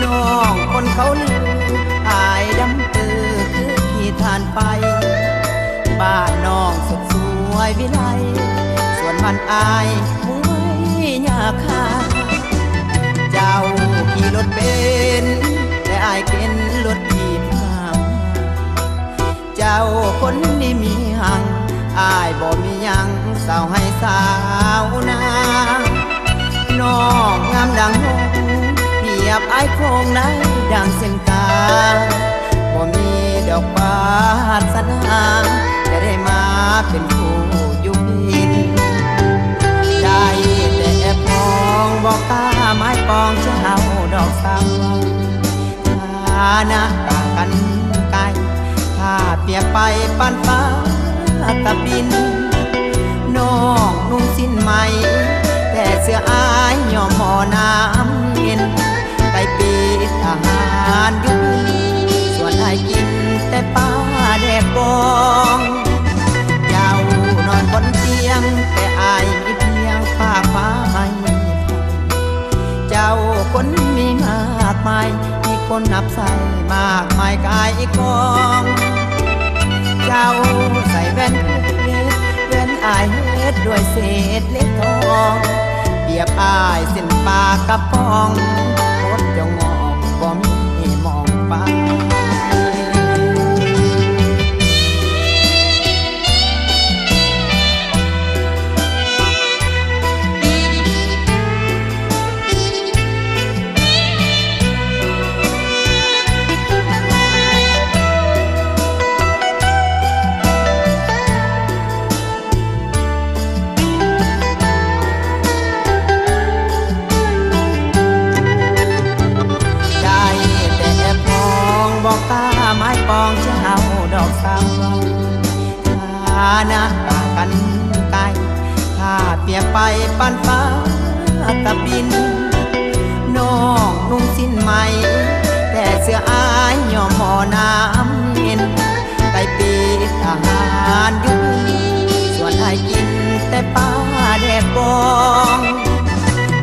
น้องคนเขาลืออายดำตือคือที่ทานไปบ้านน้องสดสวยวิไลส่วนบ้านอายมุ้ยยาคาเจ้าขี่รถเป็นแต่อายเป็นรถที่พามเจ้าคนนี้มีหังอายบ่มียังสาวให้สาวนาน้องงามดังหงเพียบอายโคงในดังเส้นกาบ่มีดอกบาสนาจะได้มาเป็นคู่อยู่พินได้แต่แอบมองบอกตาไม้ปองเจ้าดอกสาวฐานะต่างกันไกลถ้าเปียกไปปันฟ้าตะบินน้องนุ่งสิ้นไหมแต่เสื้ออายย่อมหมอน้ำเย็นไปปีทหารยุคส่วนอายกินแต่ปลาแดกบองเจ้านอนบนเตียงแต่อายมีเพียงผ้าฟ้าไม่เจ้าคนมีมากมายมีคนนับใส่มากมายกายกองเจ้าใส่แว่นเพชรแว่นอายเฮ็ดด้วยเศษเล็กทองเบียบอายเส้นปากกระป๋องโคตรเจ้างอกบ่มีมองไปไม้ปองเจ้าดอกสาวฐานะต่างกันไกลถ้าเปียกไปปันฟ้าตะบินน้องนุ่งสิ้นไหมแต่เสื้ออายย่อมหมอน้ำเย็นไปปีทหารยุคส่วนอายกินแต่ปลาแดกบอง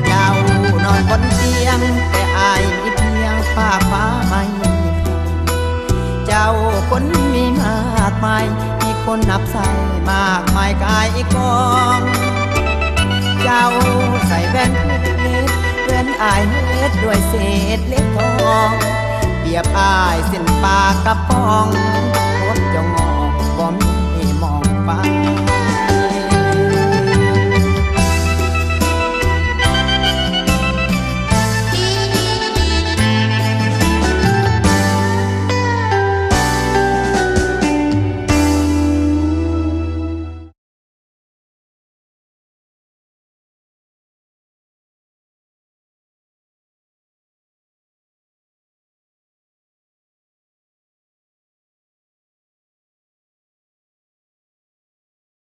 เจ้านอนบนเตียงแต่อายมีเพียงผ้าฟ้าไม่เจ้าคนมีมากมายมีคนนับใส่มากมายกายกองเจ้าใส่แว่นเพชรแว่นอายเฮ็ดด้วยเศษเล็กทองเบียบอายเส้นปากกระป๋องโคตรเจ้าง